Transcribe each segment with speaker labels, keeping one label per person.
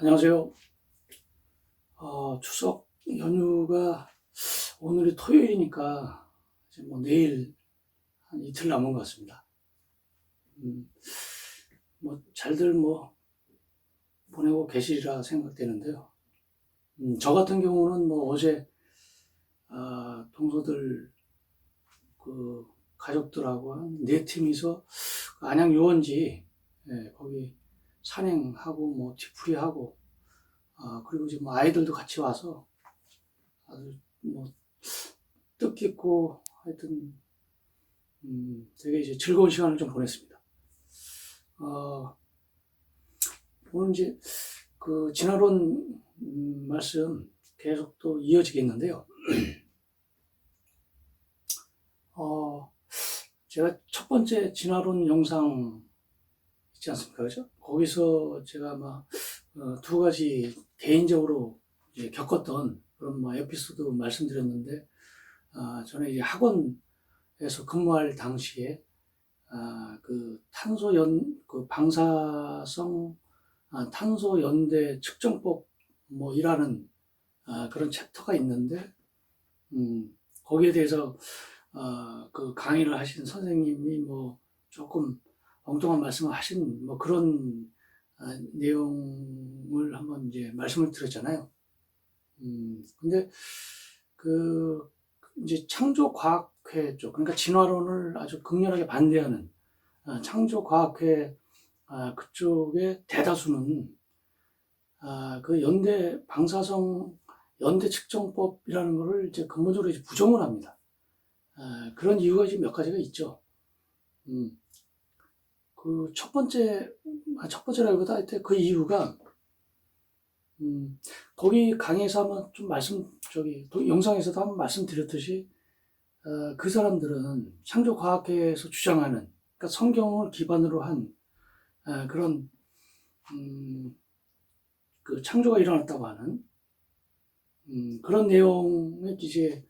Speaker 1: 안녕하세요. 추석 연휴가 오늘이 토요일이니까 이제 뭐 내일 한 이틀 남은 것 같습니다. 뭐 잘들 보내고 계시리라 생각되는데요. 저 같은 경우는 어제 동서들 그 가족들하고 한 4팀이서 안양 유원지, 거기 산행하고 뒤풀이하고, 그리고 이제 아이들도 같이 와서 아주 뜻깊고 하여튼 되게 이제 즐거운 시간을 좀 보냈습니다. 오늘 이제 그 진화론 말씀 계속 또 이어지겠는데요. 제가 첫 번째 진화론 영상 있지 않습니까? 그죠? 거기서 제가 두 가지 개인적으로 이제 겪었던 그런 에피소드 말씀드렸는데, 저는 이제 학원에서 근무할 당시에 그 방사성 탄소 연대 측정법 이라는 그런 챕터가 있는데, 거기에 대해서 그 강의를 하신 선생님이 조금 엉뚱한 말씀을 하신 그런 내용을 한번 이제 말씀을 드렸잖아요. 근데 이제 창조과학회 쪽, 그러니까 진화론을 아주 극렬하게 반대하는 창조과학회 그쪽의 대다수는 그 방사성 연대 측정법이라는 것을 이제 근본적으로 이제 부정을 합니다. 그런 이유가 지금 몇 가지가 있죠. 그 첫 번째라기보다 하여튼 그 이유가, 거기 강의에서 한번 좀 영상에서도 한번 말씀드렸듯이, 그 사람들은 창조과학회에서 주장하는, 그러니까 성경을 기반으로 한, 그런, 그 창조가 일어났다고 하는, 그런 내용의 이제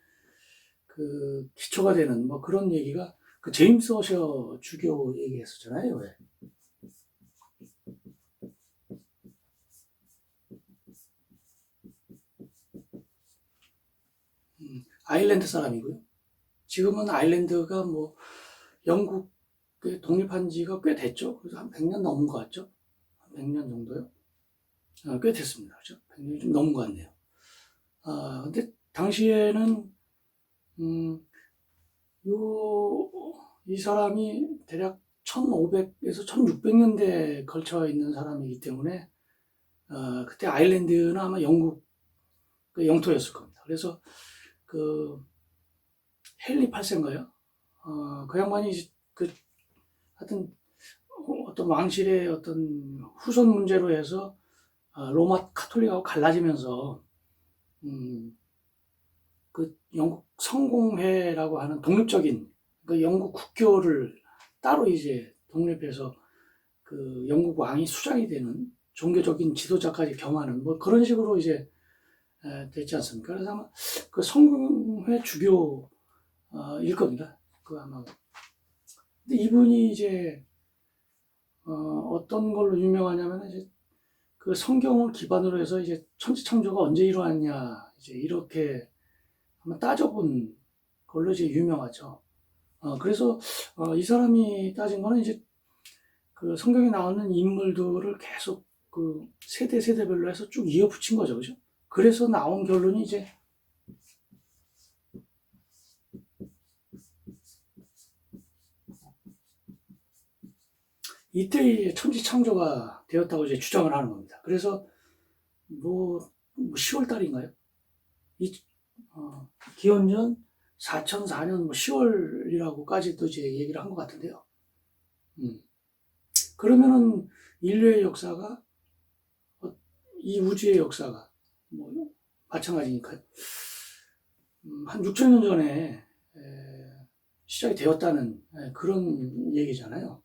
Speaker 1: 그 기초가 되는 그런 얘기가 그 제임스 어셔 주교 얘기했었잖아요. 왜? 아일랜드 사람이고요. 지금은 아일랜드가 영국에 독립한 지가 꽤 됐죠. 그래서 한 100년 넘은 것 같죠? 한 100년 정도요? 꽤 됐습니다. 그죠? 100년이 좀 넘은 것 같네요. 근데 당시에는, 이 사람이 대략 1500에서 1600년대에 걸쳐 있는 사람이기 때문에, 그때 아일랜드는 아마 영국 그 영토였을 겁니다. 그래서 헨리 8세인가요? 그 양반이 하여튼 어떤 왕실의 어떤 후손 문제로 해서 로마 카톨릭하고 갈라지면서 그 영국 성공회라고 하는 독립적인 그 영국 국교를 따로 이제 독립해서 그 영국 왕이 수장이 되는 종교적인 지도자까지 겸하는 그런 식으로 이제 됐지 않습니까? 그래서 아마 그 성공회 주교일 겁니다. 아마. 근데 이분이 이제 어떤 걸로 유명하냐면 이제 그 성경을 기반으로 해서 이제 천지창조가 언제 일어났냐 이제 이렇게 한번 따져본 걸로 이제 유명하죠. 그래서 이 사람이 따진 거는 이제 그 성경에 나오는 인물들을 계속 그 세대별로 해서 쭉 이어붙인 거죠, 그죠? 그래서 나온 결론이 이제 이때 천지창조가 되었다고 이제 주장을 하는 겁니다. 그래서 10월 달인가요? 기원전 4004년 10월이라고까지도 이제 얘기를 한 것 같은데요. 그러면은 인류의 역사가, 이 우주의 역사가 마찬가지니까요. 한 6천년 전에 시작이 되었다는 그런 얘기잖아요.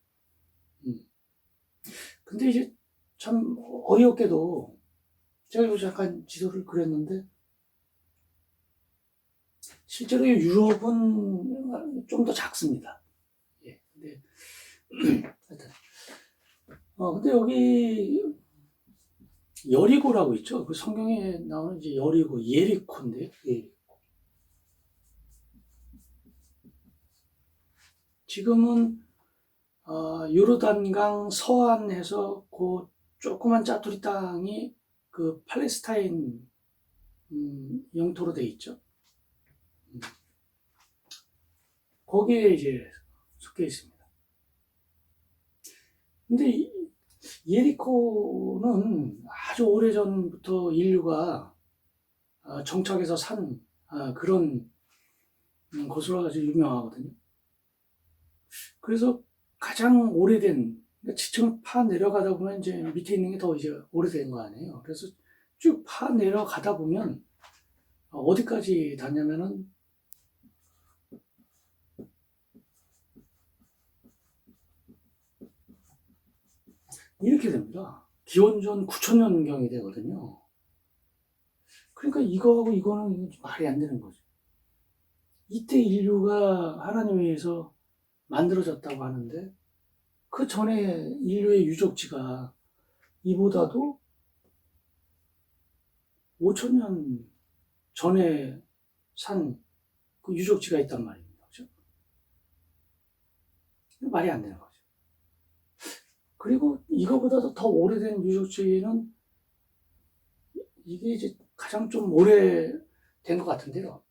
Speaker 1: 근데 이제 참 어이없게도 제가 요즘 잠깐 지도를 그렸는데, 실제로 유럽은 좀 더 작습니다. 예, 근데, 하여튼. 근데 여기 여리고라고 있죠. 그 성경에 나오는 이제 여리고, 예리코인데, 지금은 요르단강 서안에서 그 조그만 짜투리 땅이 그 팔레스타인 영토로 돼 있죠. 거기에 이제 속해 있습니다. 근데 예리코는 아주 오래전부터 인류가 정착해서 산 그런 곳으로 아주 유명하거든요. 그래서 가장 오래된, 그러니까 지층을 파 내려가다 보면 이제 밑에 있는 게 더 이제 오래된 거 아니에요. 그래서 쭉 파 내려가다 보면 어디까지 닿냐면은 이렇게 됩니다. 기원전 9,000년경이 되거든요. 그러니까 이거하고 이거는 말이 안 되는 거죠. 이때 인류가 하나님에 의해서 만들어졌다고 하는데 그 전에 인류의 유적지가 이보다도 5,000년 전에 산 그 유적지가 있단 말입니다. 그죠? 말이 안 되는 거죠. 그리고 이거보다도 더 오래된 유적지는 이게 이제 가장 좀 오래된 것 같은데요.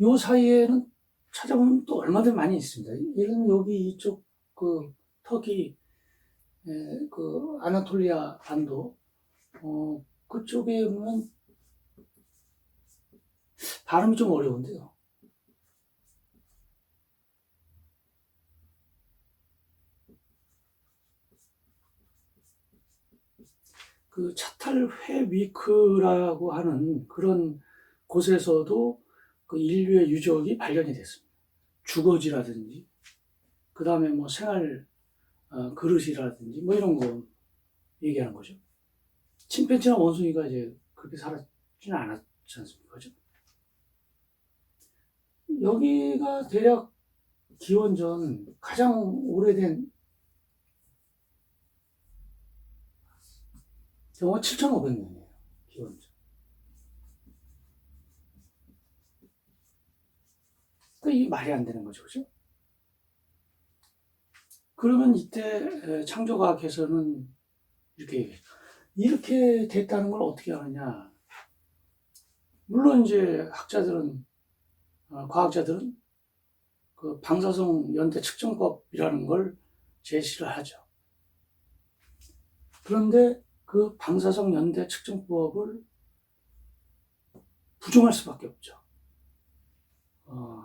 Speaker 1: 요 사이에는 찾아보면 또 얼마든 많이 있습니다. 예를 들면 여기 이쪽 그 터키 그 아나톨리아 반도 그쪽에 보면 발음이 좀 어려운데요. 그 차탈회위크라고 하는 그런 곳에서도 그 인류의 유적이 발견이 됐습니다. 주거지라든지, 그 다음에 뭐 생활 그릇이라든지 뭐 이런 거 얘기하는 거죠. 침팬지나 원숭이가 이제 그렇게 살았지는 않았지 않습니까? 그죠? 여기가 대략 기원전 가장 오래된 경우가 7,500년이에요. 기원전. 그러니까 이게 말이 안 되는 거죠. 그죠? 그러면 이때 창조과학에서는 이렇게 얘기해요. 이렇게 됐다는 걸 어떻게 아느냐. 물론 이제 학자들은, 과학자들은 그 방사성 연대 측정법이라는 걸 제시를 하죠. 그런데 그 방사성 연대 측정법을 부정할 수밖에 없죠.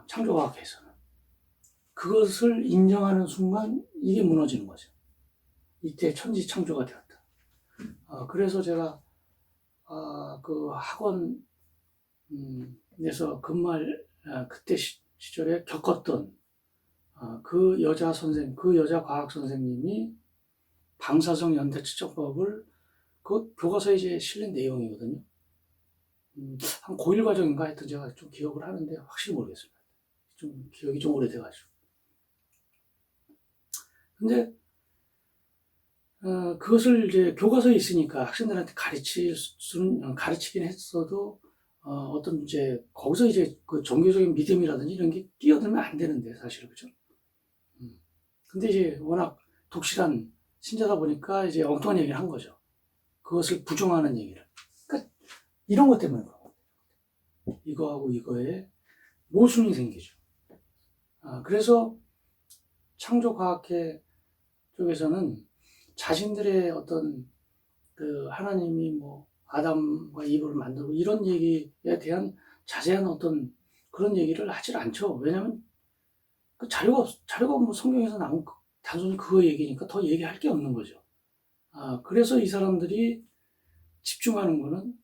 Speaker 1: 창조과학에서는. 그것을 인정하는 순간 이게 무너지는 거죠. 이때 천지 창조가 되었다. 그래서 제가 그 학원에서 근무할 그때 시절에 겪었던 그 여자 선생, 그 여자 과학 선생님이 방사성 연대 측정법을 그 교과서에 이제 실린 내용이거든요. 한 고1 과정인가 하여튼 제가 좀 기억을 하는데 확실히 모르겠습니다. 좀 기억이 좀 오래돼가지고. 근데 그것을 이제 교과서에 있으니까 학생들한테 가르치긴 했어도 어떤 이제 거기서 이제 그 종교적인 믿음이라든지 이런 게 끼어들면 안 되는데 사실 그죠? 근데 이제 워낙 독실한 신자다 보니까 이제 엉뚱한 얘기를 한 거죠. 그것을 부정하는 얘기를. 그러니까 이런 것 때문에 그런 거예요. 이거하고 이거에 모순이 생기죠. 그래서 창조과학회 쪽에서는 자신들의 어떤 그 하나님이 뭐 아담과 이브를 만들고 이런 얘기에 대한 자세한 어떤 그런 얘기를 하질 않죠. 왜냐하면 그 자료가 뭐 성경에서 나온 단순히 그거 얘기니까 더 얘기할 게 없는 거죠. 그래서 이 사람들이 집중하는 거는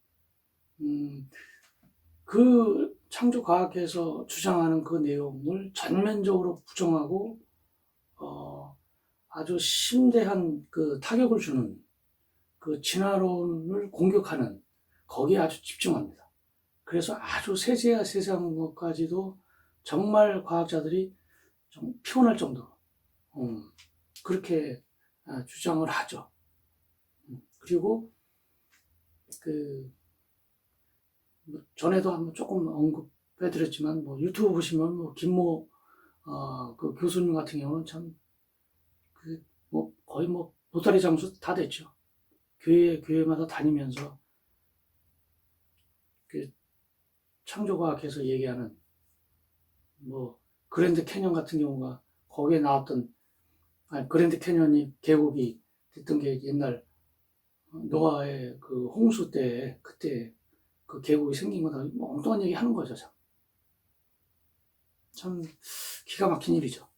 Speaker 1: 그 창조과학에서 주장하는 그 내용을 전면적으로 부정하고 아주 심대한 그 타격을 주는 그 진화론을 공격하는 거기에 아주 집중합니다. 그래서 아주 세세한 것까지도 정말 과학자들이 좀 피곤할 정도로 그렇게 주장을 하죠. 그리고 뭐 전에도 한번 조금 언급해드렸지만 뭐 유튜브 보시면 뭐 김모 그 교수님 같은 경우는 참 뭐 거의 뭐 보따리 장수 다 됐죠. 교회마다 다니면서 그 창조과학에서 얘기하는 뭐 그랜드 캐년 같은 경우가 거기에 나왔던 그랜드 캐년이 계곡이 됐던 게 옛날 노아의 그 홍수 때 그때 그 계곡이 생긴 거다 뭐 엉뚱한 얘기 하는 거죠. 참 기가 막힌 일이죠.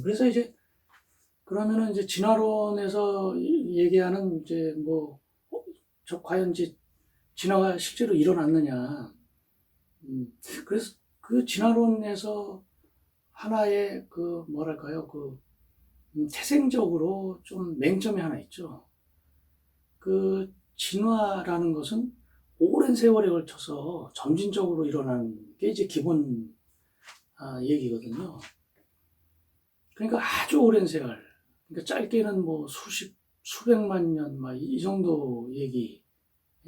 Speaker 1: 그래서 이제 그러면은 이제 진화론에서 얘기하는 이제 뭐 과연 이제 진화가 실제로 일어났느냐. 그래서 그 진화론에서 하나의 그 뭐랄까요 태생적으로 좀 맹점이 하나 있죠. 그 진화라는 것은 오랜 세월에 걸쳐서 점진적으로 일어나는 게 이제 기본 얘기거든요. 그러니까 아주 오랜 세월, 그러니까 짧게는 뭐 수백만 년, 막 이 정도 얘기,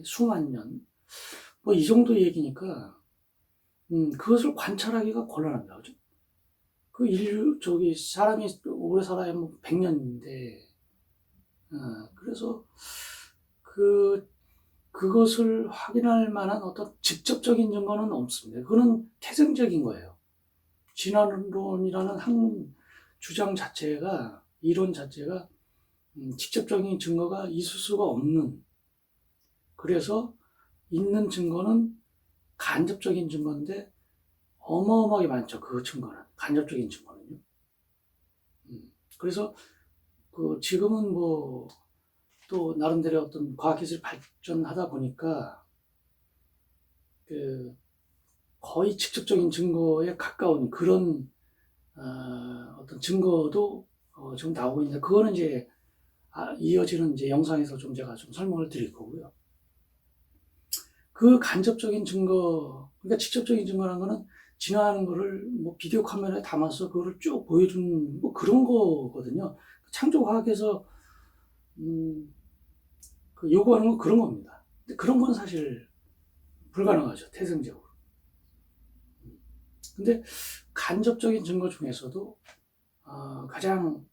Speaker 1: 수만 년, 뭐 이 정도 얘기니까, 그것을 관찰하기가 곤란합니다. 그죠? 그 사람이 오래 살아야 뭐 100년인데, 그래서 그것을 확인할 만한 어떤 직접적인 증거는 없습니다. 그거는 태생적인 거예요. 진화론이라는 학문 주장 자체가, 이론 자체가 직접적인 증거가 있을 수가 없는, 그래서 있는 증거는 간접적인 증거인데 어마어마하게 많죠. 그 증거는, 간접적인 증거는요. 그래서 지금은 뭐 또 나름대로 어떤 과학기술이 발전하다 보니까 거의 직접적인 증거에 가까운 그런 어떤 증거도 지금 나오고 있는데, 그거는 이제 이어지는 이제 영상에서 좀 제가 좀 설명을 드릴 거고요. 그 간접적인 증거, 그러니까 직접적인 증거라는 거는 진화하는 거를 뭐 비디오 카메라에 담아서 그거를 쭉 보여주는 뭐 그런 거거든요. 창조과학에서 요구하는 건 그런 겁니다. 근데 그런 건 사실 불가능하죠, 태생적으로. 근데 간접적인 증거 중에서도 가장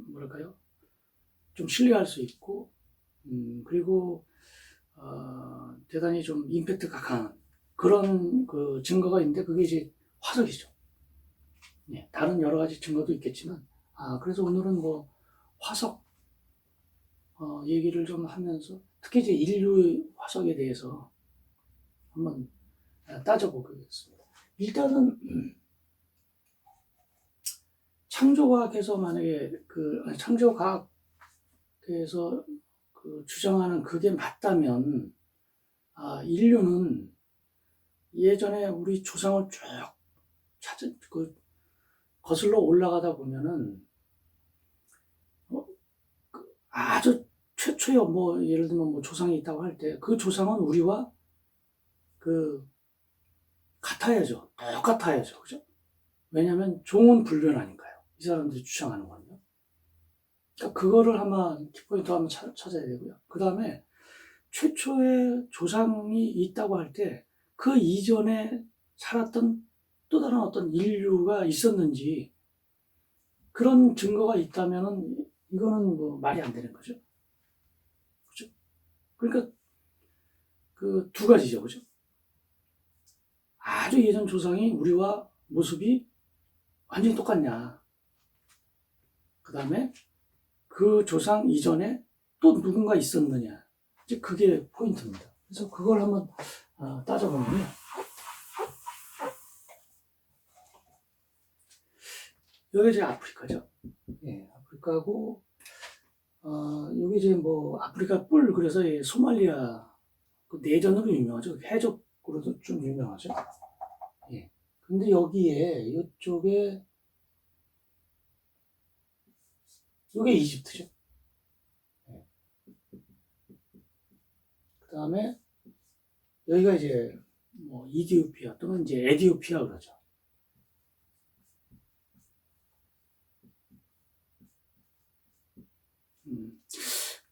Speaker 1: 뭐랄까요, 좀 신뢰할 수 있고, 그리고 대단히 좀 임팩트가 강한 그런 증거가 있는데, 그게 이제 화석이죠. 네, 다른 여러 가지 증거도 있겠지만, 그래서 오늘은 뭐 화석 얘기를 좀 하면서 특히 이제 인류 화석에 대해서 한번 따져보겠습니다. 일단은 창조과학에서 만약에 창조과학에서 주장하는 그게 맞다면, 인류는 예전에 우리 조상을 쭉 거슬러 올라가다 보면은 아주 최초의 뭐 예를 들면 뭐 조상이 있다고 할 때 그 조상은 우리와 같아야죠. 똑같아야죠. 그죠? 왜냐하면 종은 불변하니까요. 이 사람들이 주장하는 거는요. 그러니까 그거를 한번 키포인트 한번 찾아야 되고요. 그 다음에 최초의 조상이 있다고 할 때 그 이전에 살았던 또 다른 어떤 인류가 있었는지, 그런 증거가 있다면은 이거는 뭐 말이 안 되는 거죠. 그죠? 그러니까 그 두 가지죠. 그죠? 아주 예전 조상이 우리와 모습이 완전히 똑같냐. 그 다음에 그 조상 이전에 또 누군가 있었느냐. 이제 그게 포인트입니다. 그래서 그걸 한번 따져보면요. 여기 이제 아프리카죠. 예, 아프리카고, 여기 이제 뭐 아프리카 뿔, 그래서 소말리아 내전으로 유명하죠. 해적으로도 좀 유명하죠. 예. 근데 여기에 이쪽에 이게 이집트죠. 예. 그 다음에 여기가 이제 뭐 이디오피아 또는 이제 에디오피아 그러죠. 음.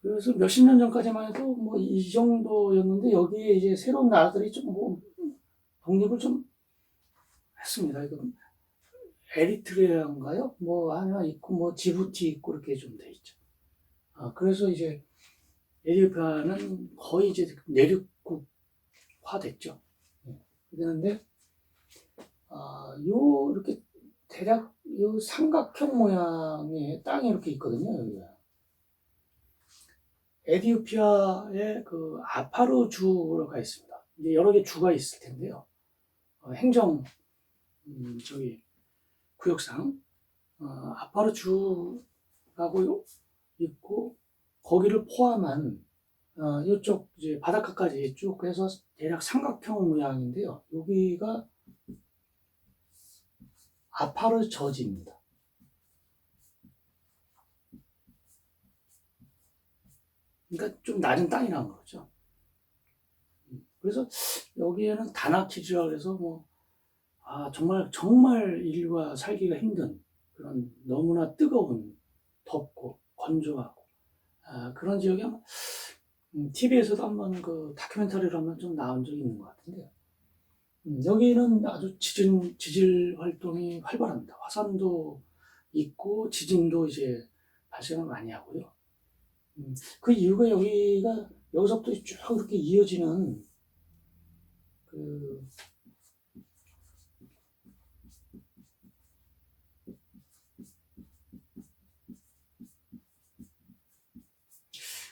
Speaker 1: 그래서 몇십 년 전까지만 해도 뭐 이 정도였는데 여기에 이제 새로운 나라들이 좀 뭐 독립을 좀 했습니다. 이거 에리트레아인가요? 뭐 하나 있고 뭐 지부티 있고 이렇게 좀 돼 있죠. 그래서 이제 에티오피아는 거의 이제 내륙국화 됐죠. 그런데 요 이렇게 대략 요 삼각형 모양의 땅이 이렇게 있거든요. 여기가 에티오피아의 그 아파루 주가 있습니다. 이제 여러 개 주가 있을 텐데요. 행정 저기 구역상 아파루 주라고 있고 거기를 포함한 이쪽 이제 바닷가까지 쭉 해서 대략 삼각형 모양인데요. 여기가 아파르 저지입니다. 그러니까 좀 낮은 땅이라는 거죠. 그래서 여기에는 다나키즈라고 해서 뭐 정말 정말 인류가 살기가 힘든 그런 너무나 뜨거운 덥고 건조하고 그런 지역이 TV에서도 한번 그 다큐멘터리로 한번 좀 나온 적이 있는 것 같은데요. 여기는 아주 지질 활동이 활발합니다. 화산도 있고 지진도 이제 발생을 많이 하고요. 그 이유가 여기서부터 쭉 이렇게 이어지는 그,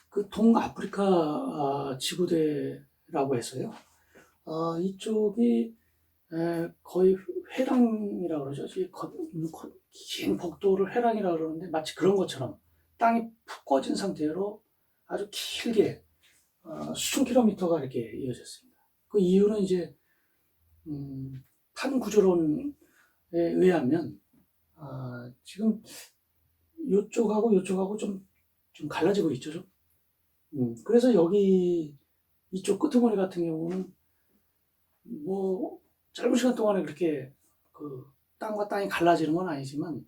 Speaker 1: 그 동아프리카 지구대라고 해서요. 이쪽이 거의 회랑이라고 그러죠. 긴 복도를 회랑이라고 그러는데 마치 그런 것처럼 땅이 푹 꺼진 상태로 아주 길게 수천 킬로미터가 이렇게 이어졌습니다. 그 이유는 이제 판 구조론에 의하면 지금 요쪽하고 좀 갈라지고 있죠. 좀. 그래서 여기 이쪽 끄트머리 같은 경우는 뭐 짧은 시간 동안에 그렇게 그 땅과 땅이 갈라지는 건 아니지만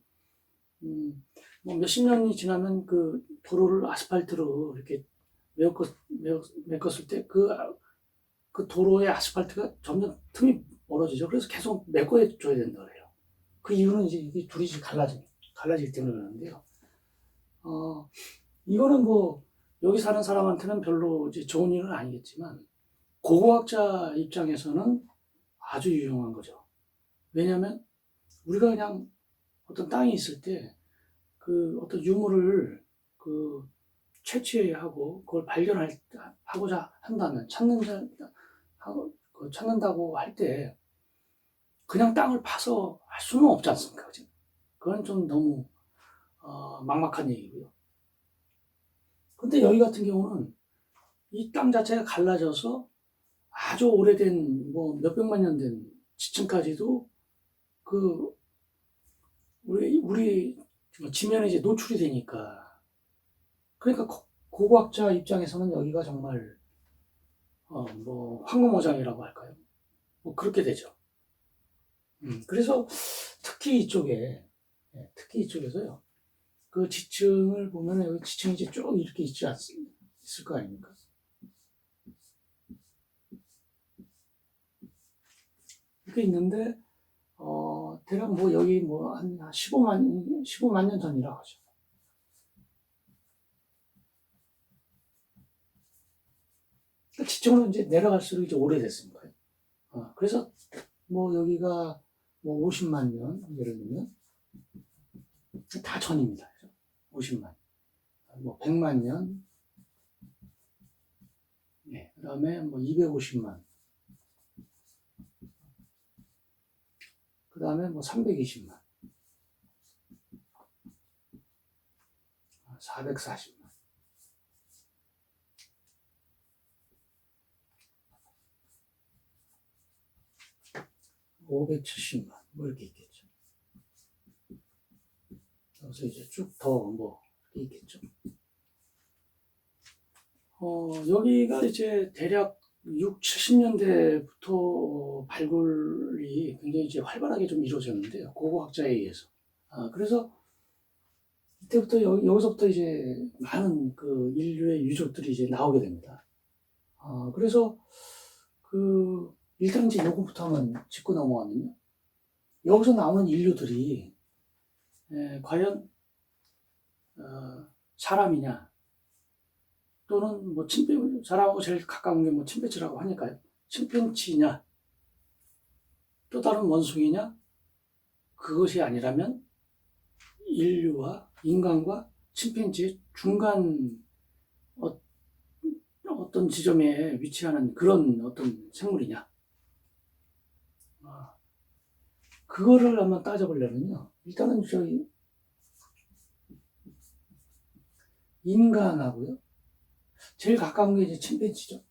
Speaker 1: 뭐 몇십 년이 지나면 그 도로를 아스팔트로 이렇게 메꿨을 때 그 도로의 아스팔트가 점점 틈이 멀어지죠. 그래서 계속 메꿔줘야 된다 그래요. 그 이유는 이제 이게 둘이 갈라지기 때문에 그러는데요. 이거는 뭐 여기 사는 사람한테는 별로 이제 좋은 일은 아니겠지만 고고학자 입장에서는 아주 유용한 거죠. 왜냐하면 우리가 그냥 어떤 땅이 있을 때 그 어떤 유물을 그 채취하고 그걸 발견하고자 한다면 찾는다고 할 때 그냥 땅을 파서 할 수는 없지 않습니까? 그죠? 그건 좀 너무 막막한 얘기고요. 근데 여기 같은 경우는 이 땅 자체가 갈라져서 아주 오래된 뭐 몇백만 년 된 지층까지도 그 우리 지면에 이제 노출이 되니까 그러니까 고고학자 입장에서는 여기가 정말 뭐 황금어장이라고 할까요? 뭐 그렇게 되죠. 그래서 특히 특히 이쪽에서요. 그 지층을 보면 여기 지층이 이제 쭉 이렇게 있을 거 아닙니까? 이렇게 있는데 대략 뭐 여기 뭐 한 15만 년 전이라고 하죠. 그 지층으로 이제 내려갈수록 이제 오래됐습니다. 그래서 뭐 여기가 뭐 50만 년 예를 들면 다 전입니다. 50만, 뭐 100만 년, 그다음에 뭐 250만, 그다음에 뭐 320만, 440만. 570만, 뭐 이렇게 있겠죠. 그래서 이제 쭉 더 뭐 있겠죠. 여기가 이제 대략 6, 70년대부터 발굴이 굉장히 이제 활발하게 좀 이루어졌는데요. 고고학자에 의해서. 그래서 이때부터 여기서부터 이제 많은 그 인류의 유족들이 이제 나오게 됩니다. 그래서 일단 이제 요거부터 한번 짚고 넘어가면요. 여기서 나오는 인류들이 과연 사람이냐, 또는 뭐 사람하고 제일 가까운 게 뭐 침팬지라고 하니까요. 침팬지냐, 또 다른 원숭이냐, 그것이 아니라면 인간과 침팬지의 중간 어떤 지점에 위치하는 그런 어떤 생물이냐. 그거를 한번 따져보려면요. 일단은 저희 인간하고요. 제일 가까운 게 이제 침팬지죠.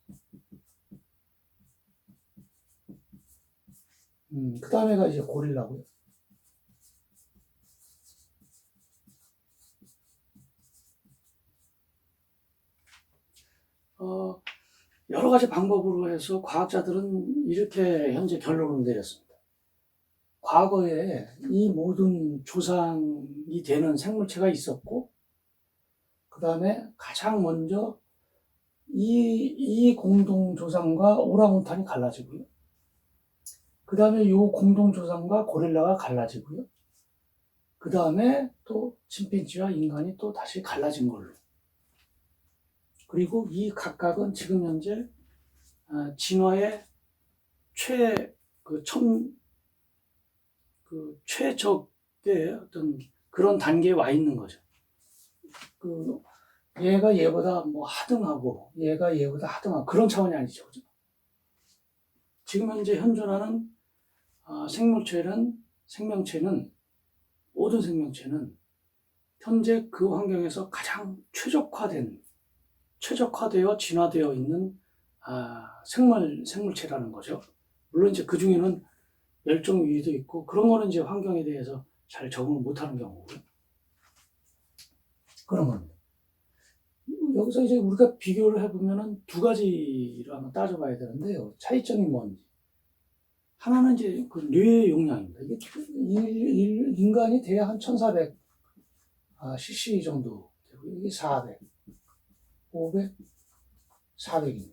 Speaker 1: 그 다음에가 이제 고릴라고요. 여러 가지 방법으로 해서 과학자들은 이렇게 현재 결론을 내렸습니다. 과거에 이 모든 조상이 되는 생물체가 있었고, 그 다음에 가장 먼저 이 공동 조상과 오랑우탄이 갈라지고요. 그 다음에 이 공동 조상과 고릴라가 갈라지고요. 그 다음에 또 침팬지와 인간이 또 다시 갈라진 걸로. 그리고 이 각각은 지금 현재 진화의 최적의 어떤 그런 단계에 와 있는 거죠. 얘가 얘보다 뭐 하등하고 얘가 얘보다 하등하고 그런 차원이 아니죠. 그죠? 지금 현재 현존하는 모든 생명체는 현재 그 환경에서 가장 최적화되어 진화되어 있는 생물체라는 거죠. 물론 이제 그 중에는 멸종 위기도 있고 그런 거는 이제 환경에 대해서 잘 적응을 못하는 경우고요. 그런 겁니다. 여기서 이제 우리가 비교를 해보면은 두 가지를 한번 따져봐야 되는데요. 차이점이 뭔지. 하나는 이제 그 뇌의 용량입니다. 이게 인간이 대략 한 1400 cc 정도 되고, 이게 400, 500, 400입니다.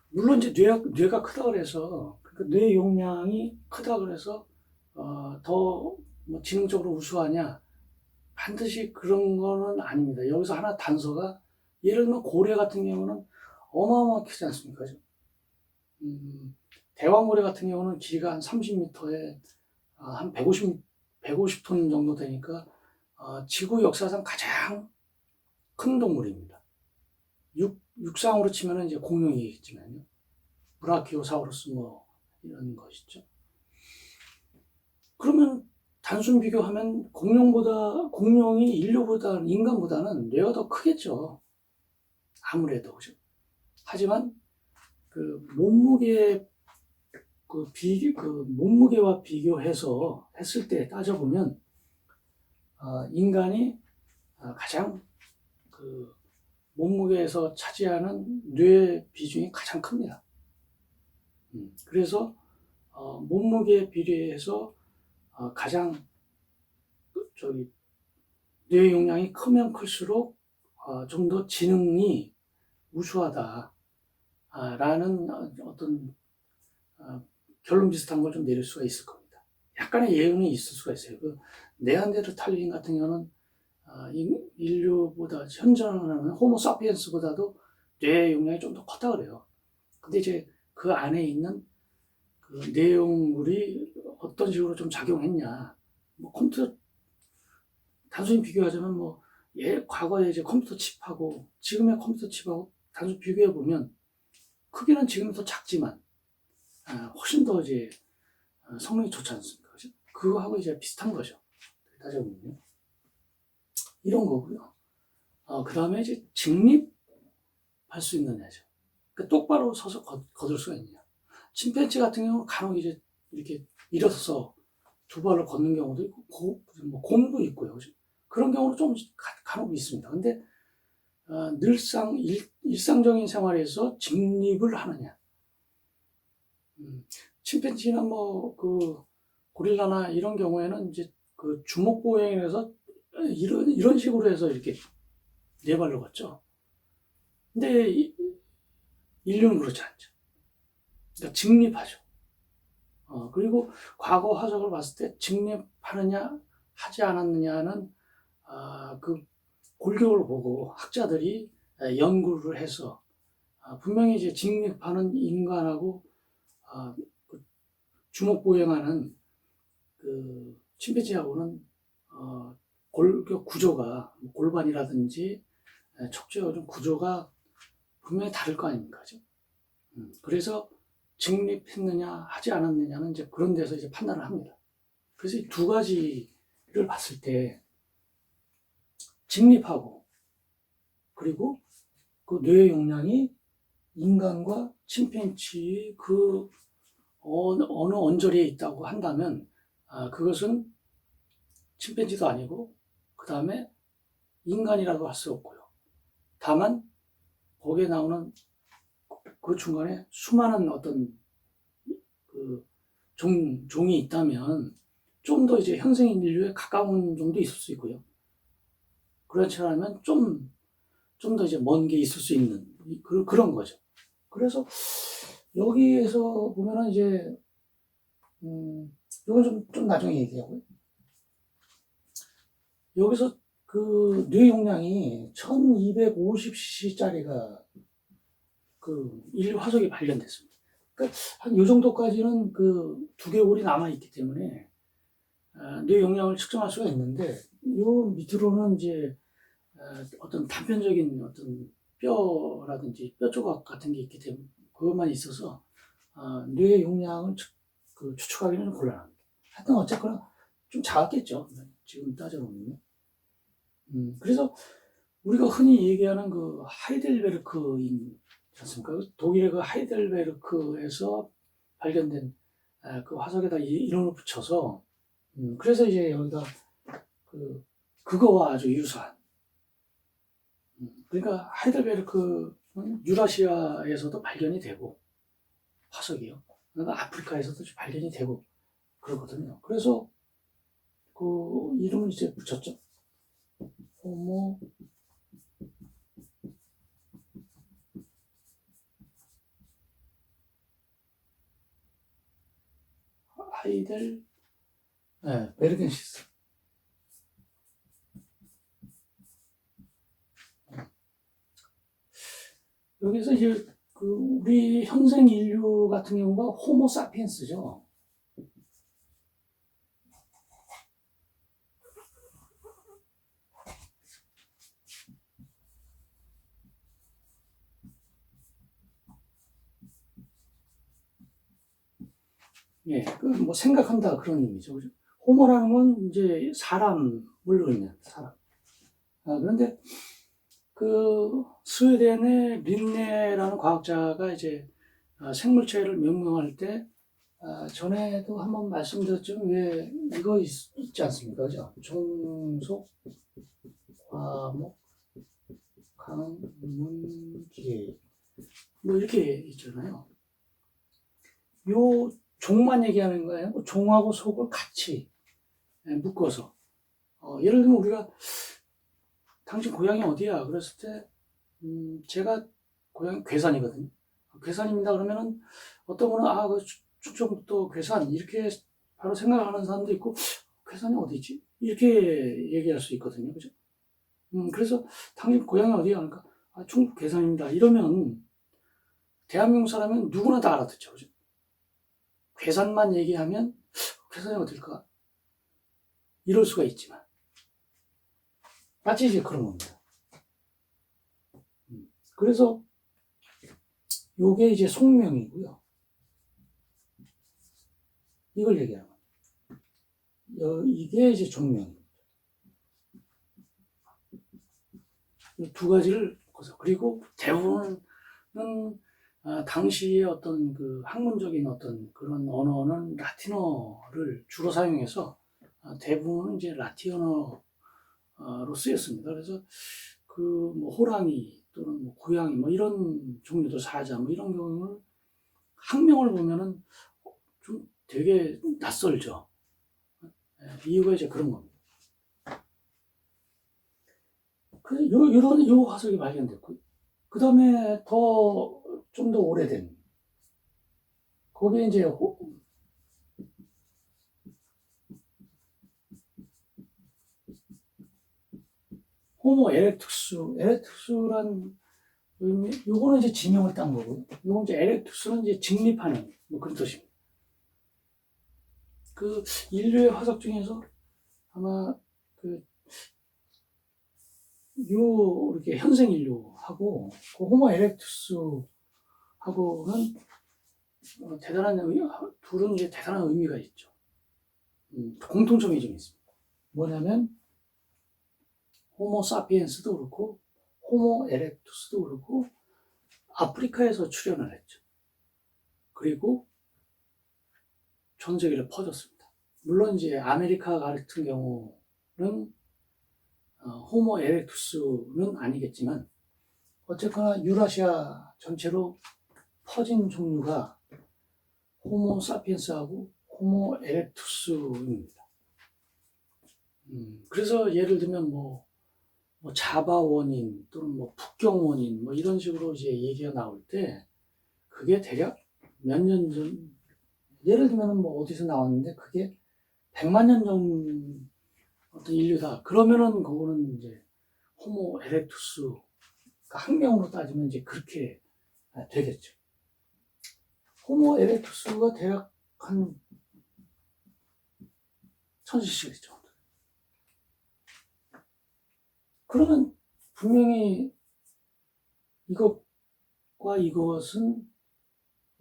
Speaker 1: 물론 이제 뇌가 크다 그래서, 그러니까 뇌 용량이 크다 그래서 더 뭐 지능적으로 우수하냐, 반드시 그런 거는 아닙니다. 여기서 하나 단서가, 예를 들면 고래 같은 경우는 어마어마하게 크지 않습니까? 대왕고래 같은 경우는 길이가 한 30m에 한 150톤 정도 되니까 지구 역사상 가장 큰 동물입니다. 육상으로 치면 이제 공룡이겠지만요. 브라키오사우루스 뭐 이런 것이죠. 그러면 단순 비교하면 공룡이 인간보다는 뇌가 더 크겠죠. 아무래도. 그죠? 하지만 그 몸무게와 비교해서 했을 때 따져보면 인간이 가장 그 몸무게에서 차지하는 뇌 비중이 가장 큽니다. 그래서 몸무게 비례해서 가장 뇌 용량이 크면 클수록 좀 더 지능이 우수하다라는 어떤 결론 비슷한 걸 좀 내릴 수가 있을 겁니다. 약간의 예외는 있을 수가 있어요. 그 네안데르탈린 같은 경우는 인류보다 현존하는 호모사피엔스보다도 뇌 용량이 좀 더 컸다 그래요. 근데 이제 그 안에 있는 그 내용물이 어떤 식으로 좀 작용했냐, 뭐 단순히 비교하자면 과거에 이제 컴퓨터 칩하고 지금의 컴퓨터 칩하고 단순히 비교해 보면 크기는 지금이 더 작지만 훨씬 더 이제 성능이 좋지 않습니까? 그죠? 그거하고 이제 비슷한 거죠. 따져보면요. 이런 거고요. 그 다음에 이제 직립할 수 있느냐죠. 그러니까 똑바로 서서 걷을 수가 있느냐. 침팬지 같은 경우는 간혹 이제 이렇게 일어서서 두 발을 걷는 경우도 있고, 곰도 있고요. 그죠? 그런 경우는 좀 간혹 있습니다. 근데 일상적인 생활에서 직립을 하느냐. 침팬지나 고릴라나 이런 경우에는 이제 그 주먹보행에서 이런 식으로 해서 이렇게 네 발로 걷죠. 근데 인류는 그렇지 않죠. 그러니까 직립하죠. 그리고 과거 화석을 봤을 때 직립하느냐 하지 않았느냐는 그 골격을 보고 학자들이 연구를 해서 분명히 이제 직립하는 인간하고 그 주먹보행하는 그 침팬지하고는 골격 구조가 골반이라든지 척추의 좀 구조가 분명히 다를 거 아닙니까? 그죠? 그래서 직립했느냐 하지 않았느냐는 이제 그런 데서 이제 판단을 합니다. 그래서 이 두 가지를 봤을 때 직립하고 그리고 그 뇌의 용량이 인간과 침팬지의 그 어느 언저리에 있다고 한다면 그것은 침팬지도 아니고 그 다음에 인간이라고 할 수 없고요. 다만 거기에 나오는 그 중간에 수많은 어떤 그 종이 있다면 좀 더 이제 현생 인류에 가까운 정도 있을 수 있고요. 그렇지 않으면 좀 더 이제 먼 게 있을 수 있는 그런 거죠. 그래서 여기에서 보면은 이제 이건 좀 나중에 얘기하고요. 여기서 그 뇌 용량이 1250cc짜리가 그 인류 화석이 발견됐습니다. 그러니까 한 요 정도까지는 그 두개골이 남아 있기 때문에 뇌 용량을 측정할 수가 있는데 요 밑으로는 이제 어떤 단편적인 어떤 뼈라든지 뼈 조각 같은 게 있기 때문에 그것만 있어서 뇌 용량을 추측하기는 좀 곤란합니다. 하여튼 어쨌거나 좀 작았겠죠. 지금 따져보면. 그래서 우리가 흔히 얘기하는 그 하이델베르크인 않습니까? 독일의 그 하이델베르크에서 발견된 그 화석에다 이름을 붙여서 그래서 이제 여기가 그거와 아주 유사한 그러니까 하이델베르크는 유라시아에서도 발견이 되고 화석이요. 그러니까 아프리카에서도 발견이 되고 그러거든요. 그래서 그 이름을 이제 붙였죠. 호모 베르겐시스. 여기서 이제 그 우리 현생 인류 같은 경우가 호모 사피엔스죠. 예, 그 뭐 생각한다 그런 의미죠, 그죠? 호모라는 건 이제 사람을 의미하는 사람. 그런데 그 스웨덴의 린네라는 과학자가 이제 생물체를 명명할 때 전에도 한번 말씀드렸지만 왜 이거 있지 않습니까, 그죠? 종속, 과목, 강문계 뭐 이렇게 있잖아요. 요 종만 얘기하는 거예요. 종하고 속을 같이 묶어서. 예를 들면 우리가 당신 고향이 어디야? 그랬을 때 제가 고향이 괴산이거든요. 괴산입니다. 그러면은 어떤 분은 그 충청북도 괴산 이렇게 바로 생각하는 사람도 있고 괴산이 어디지? 이렇게 얘기할 수 있거든요. 그죠? 그래서 당신 고향이 어디야? 그러니까 충북 괴산입니다. 이러면 대한민국 사람은 누구나 다 알아듣죠. 그죠? 괴산만 얘기하면 괴산이 어딜까? 이럴 수가 있지만 마치 이제 그런 겁니다. 그래서 요게 이제 속명이고요. 이걸 얘기하는 겁니다. 이게 이제 종명입니다. 이 두 가지를 그리고 대부분은 당시의 어떤 그 학문적인 어떤 그런 언어는 라틴어를 주로 사용해서 대부분은 이제 라틴어로 쓰였습니다. 그래서 그 뭐 호랑이 또는 뭐 고양이 뭐 이런 종류도 사자 뭐 이런 경우는 학명을 보면은 좀 되게 낯설죠. 이유가 이제 그런 겁니다. 요 화석이 발견됐고, 그 다음에 좀 더 오래된, 거기에 이제 호모 에렉투스란 의미, 요거는 이제 지명을 딴 거고, 요건 이제 에렉투스는 이제 직립하는, 뭐 그런 뜻입니다. 그 인류의 화석 중에서 아마 이렇게 현생 인류하고 그 호모 에렉투스하고는 둘은 이제 대단한 의미가 있죠. 공통점이 좀 있습니다. 뭐냐면 호모 사피엔스도 그렇고 호모 에렉투스도 그렇고 아프리카에서 출현을 했죠. 그리고 전 세계로 퍼졌습니다. 물론 이제 아메리카 같은 경우는 호모 에렉투스는 아니겠지만 어쨌거나 유라시아 전체로 퍼진 종류가 호모 사피엔스하고 호모 에렉투스입니다. 그래서 예를 들면 뭐 자바 원인 또는 뭐 북경 원인 뭐 이런 식으로 이제 얘기가 나올 때 그게 대략 몇 년 전, 예를 들면 뭐 어디서 나왔는데 그게 100만 년 전 어떤 인류다. 그러면은 그거는 이제 호모 에렉투스 학명으로 따지면 이제 그렇게 되겠죠. 호모 에렉투스가 대략 한 1000cc겠죠. 그러면 분명히 이것과 이것은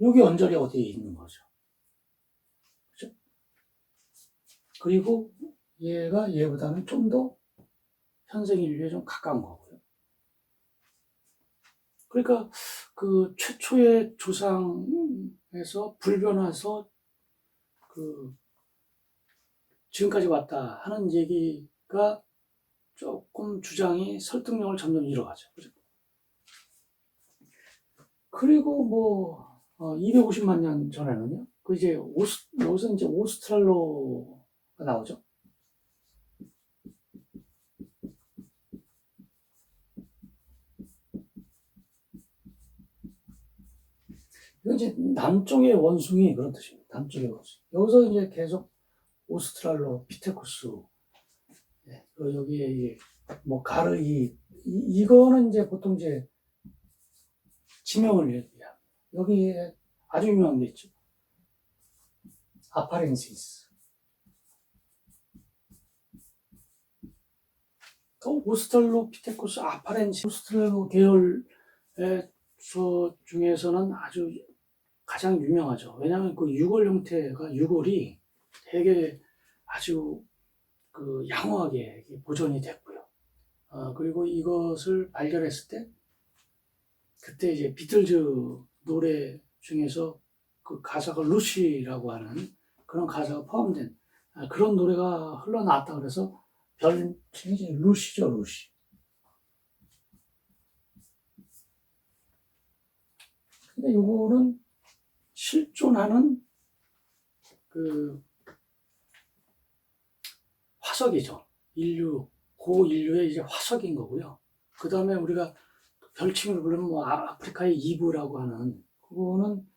Speaker 1: 여기 언저리 어디에 있는 거죠. 그죠? 그리고 얘가 얘보다는 좀 더 현생 인류에 좀 가까운 거고요. 그러니까 그 최초의 조상에서 불변해서 그 지금까지 왔다 하는 얘기가 조금 주장이 설득력을 점점 잃어가죠. 그죠? 그리고 뭐 250만 년 전에는요. 그 이제 여기서 이제 오스트랄로가 나오죠. 이건 이제 남쪽의 원숭이 그런 뜻입니다. 남쪽의 원숭이. 여기서 이제 계속 오스트랄로 피테쿠스. 네, 여기에 뭐 이거는 이제 보통 이제 지명을 얘기합니다. 여기에 아주 유명한 게 있죠. 아파렌시스. 오스트랄로피테쿠스 아파렌시스 오스트랄로 계열의 중에서는 아주 가장 유명하죠. 왜냐하면 그 유골 형태가 유골이 되게 아주 그 양호하게 보존이 됐고요. 그리고 이것을 발견했을 때 그때 이제 비틀즈 노래 중에서 그 가사가 루시라고 하는 그런 가사가 포함된 그런 노래가 흘러나왔다 그래서 별칭이 이제 루시죠, 루시. 근데 요거는 실존하는 그 화석이죠. 고인류의 이제 화석인 거고요. 그 다음에 우리가 별칭을 부르면 뭐 아프리카의 이브라고 하는 그거는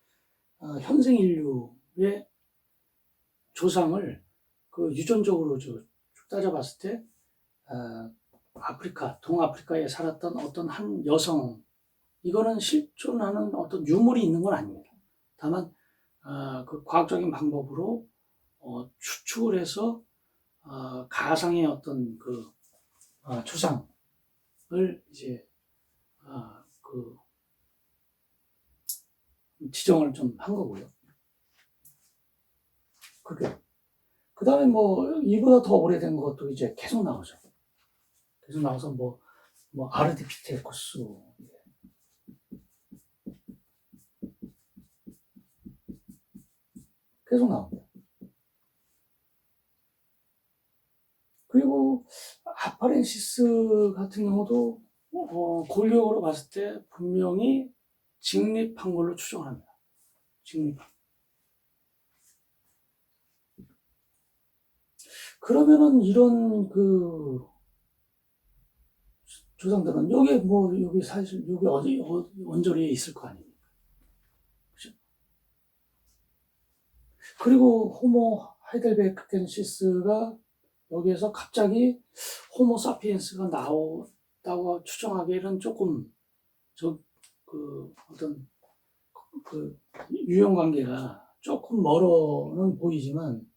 Speaker 1: 현생 인류의 조상을 그 유전적으로 쭉 따져봤을 때 동아프리카에 살았던 어떤 한 여성, 이거는 실존하는 어떤 유물이 있는 건 아닙니다. 다만 그 과학적인 방법으로 추측을 해서 가상의 어떤 그 조상을 이제 그 지정을 좀 한 거고요. 그게 그 다음에 뭐 이보다 더 오래된 것도 이제 계속 나오죠. 계속 나와서 뭐 아르디피테쿠스 계속 나옵니다. 그리고 아파렌시스 같은 경우도 골격으로 봤을 때 분명히 직립한 걸로 추정합니다. 직립한. 그러면은 이런 그 조상들은 여기 뭐 여기 사실 여기 어디 원조리에 있을 거 아닙니까? 그죠? 그리고 호모 하이델베르겐시스가 여기에서 갑자기 호모 사피엔스가 나왔다고 추정하기에는 조금 어떤 그 유형 관계가 조금 멀어는 보이지만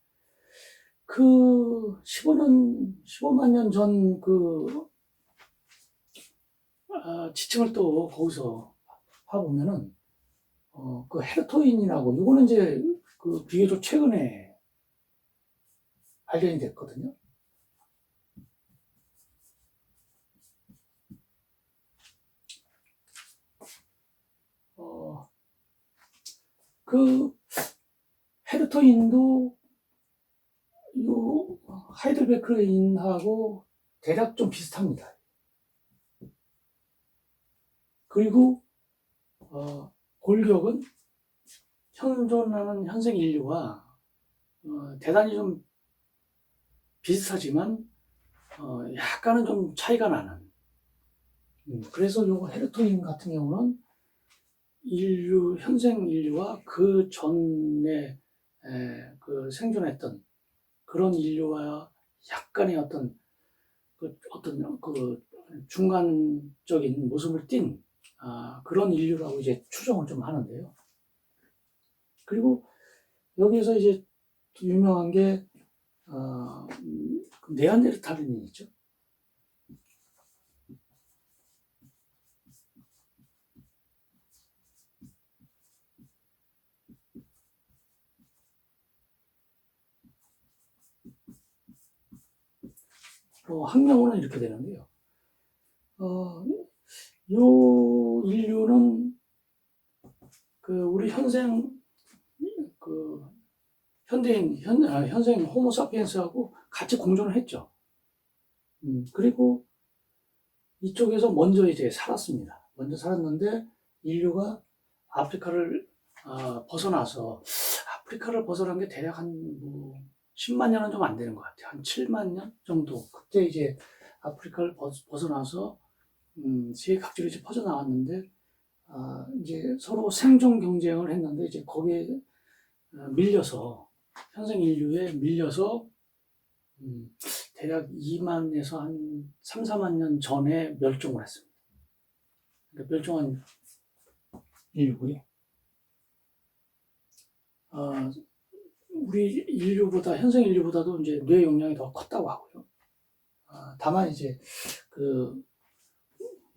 Speaker 1: 그 15만 년 전 지층을 또 거기서 봐보면은 그 헤르토인이라고 이거는 이제 그 비교적 최근에 발견이 됐거든요. 그 헤르토인도 요 하이델베르크인하고 대략 좀 비슷합니다. 그리고 골격은 현존하는 현생 인류와 대단히 좀 비슷하지만 약간은 좀 차이가 나는. 그래서 요 헤르토인 같은 경우는 현생 인류와 그 전에 그 생존했던 그런 인류와 약간의 어떤 그 중간적인 모습을 띤 그런 인류라고 이제 추정을 좀 하는데요. 그리고 여기서 이제 유명한 게 네안데르탈인이 있죠. 학명으로는 이렇게 되는데요. 요 인류는 우리 현생 현생 호모사피엔스하고 같이 공존을 했죠. 그리고 이쪽에서 먼저 이제 살았습니다. 먼저 살았는데 인류가 아프리카를 벗어나서 아프리카를 벗어난 게 대략 한 10만 년은 좀 안 되는 것 같아요. 한 7만 년 정도. 그때 이제 아프리카를 벗어나서 세계 각지로 이제 퍼져나왔는데 이제 서로 생존 경쟁을 했는데 이제 거기에 밀려서 현생 인류에 밀려서 대략 2만에서 한 3, 4만 년 전에 멸종을 했습니다. 그러니까 멸종한 인류고요. 우리 인류보다 현생 인류보다도 이제 뇌 용량이 더 컸다고 하고요. 다만 이제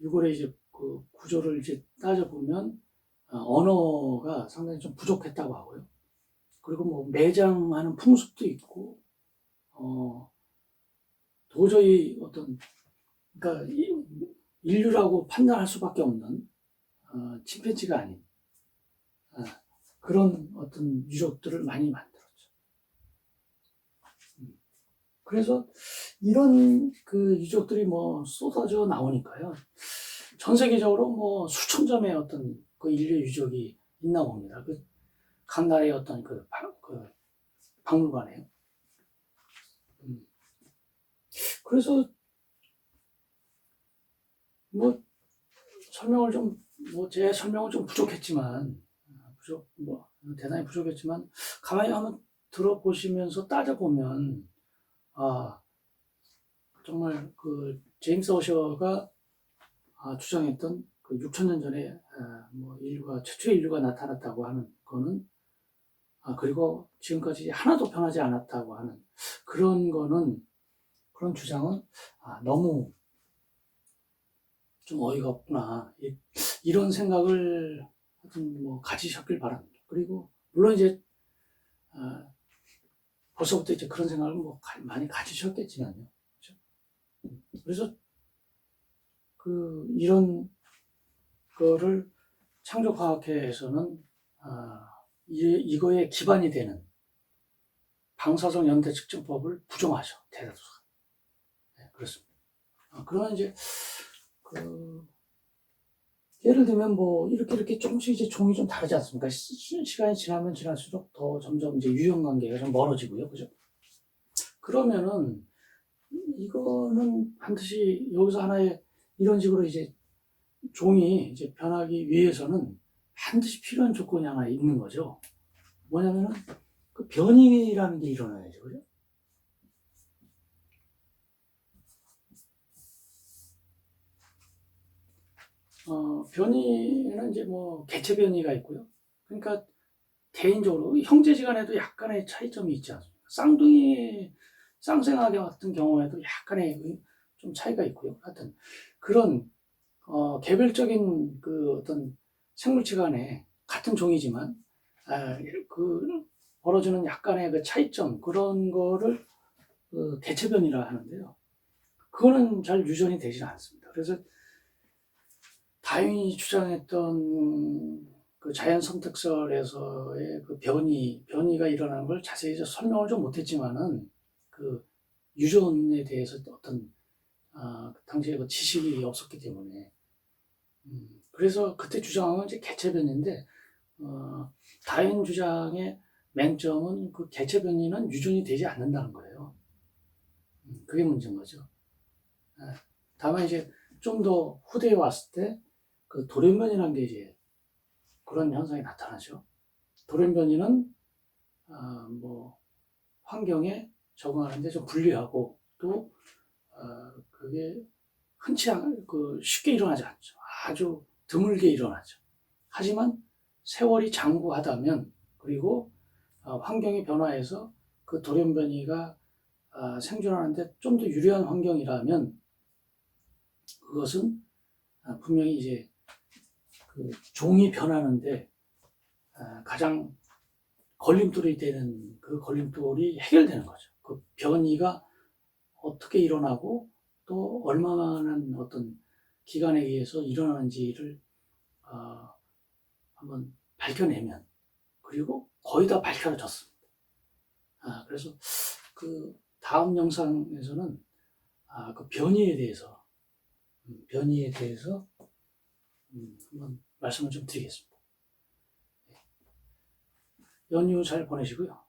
Speaker 1: 이거를 이제 그 구조를 이제 따져보면 언어가 상당히 좀 부족했다고 하고요. 그리고 뭐 매장하는 풍습도 있고 도저히 그러니까 인류라고 판단할 수밖에 없는 침팬지가 아닌 그런 어떤 유적들을 많이 만들었죠. 그래서 이런 그 유적들이 뭐 쏟아져 나오니까요. 전 세계적으로 뭐 수천 점의 어떤 그 인류 유적이 있나 봅니다. 각 나라의 어떤 그 박물관에요. 그래서 뭐 제 설명은 좀 부족했지만 대단히 부족했지만 가만히 한번 들어보시면서 따져보면 정말 그 제임스 어셔가 주장했던 그 6천 년 전에 최초의 인류가 나타났다고 하는 거는 그리고 지금까지 하나도 변하지 않았다고 하는 그런 주장은 너무 좀 어이가 없구나 이런 생각을 가지셨길 바랍니다. 그리고 물론 이제 벌써부터 이제 그런 생각을 많이 가지셨겠지만요. 그렇죠? 그래서 이런 거를 창조과학회에서는 이거에 기반이 되는 방사성 연대 측정법을 부정하죠. 대다수가. 네, 그렇습니다. 그러면 이제 예를 들면 이렇게 조금씩 이제 종이 좀 다르지 않습니까? 시간이 지나면 지날수록 더 점점 이제 유형 관계가 좀 멀어지고요. 그죠? 그러면은 이거는 반드시 여기서 하나의 이런 식으로 이제 종이 이제 변하기 위해서는 반드시 필요한 조건이 하나 있는 거죠. 뭐냐면은 그 변이라는 게 일어나야죠. 그죠? 변이는 이제 뭐 개체 변이가 있고요. 그러니까 개인적으로 형제지간에도 약간의 차이점이 있지 않습니까? 쌍둥이, 쌍생아게 같은 경우에도 약간의 좀 차이가 있고요. 하여튼 그런 개별적인 그 어떤 생물체 간에 같은 종이지만 그 벌어지는 약간의 그 차이점 그런 거를 그 개체변이라 하는데요. 그거는 잘 유전이 되지는 않습니다. 그래서 다윈이 주장했던 그 자연 선택설에서의 그 변이가 일어나는 걸 자세히 설명을 좀 못했지만은 그 유전에 대해서 어떤 당시에 그 지식이 없었기 때문에 그래서 그때 주장은 이제 개체변인데 다윈 주장의 맹점은 그 개체변이는 유전이 되지 않는다는 거예요. 그게 문제인 거죠. 다만 이제 좀 더 후대에 왔을 때 그 돌연변이라는 게 이제 그런 현상이 나타나죠. 돌연변이는 뭐 환경에 적응하는데 좀 불리하고 또 그게 그 쉽게 일어나지 않죠. 아주 드물게 일어나죠. 하지만 세월이 장구하다면 그리고 환경이 변화해서 그 돌연변이가 생존하는데 좀 더 유리한 환경이라면 그것은 분명히 이제 그 종이 변하는데 가장 걸림돌이 되는 그 걸림돌이 해결되는 거죠. 그 변이가 어떻게 일어나고 또 얼마만한 어떤 기간에 의해서 일어나는지를 한번 밝혀내면 그리고 거의 다 밝혀졌습니다. 그래서 그 다음 영상에서는 그 변이에 대해서 한번 말씀을 좀 드리겠습니다. 연휴 잘 보내시고요.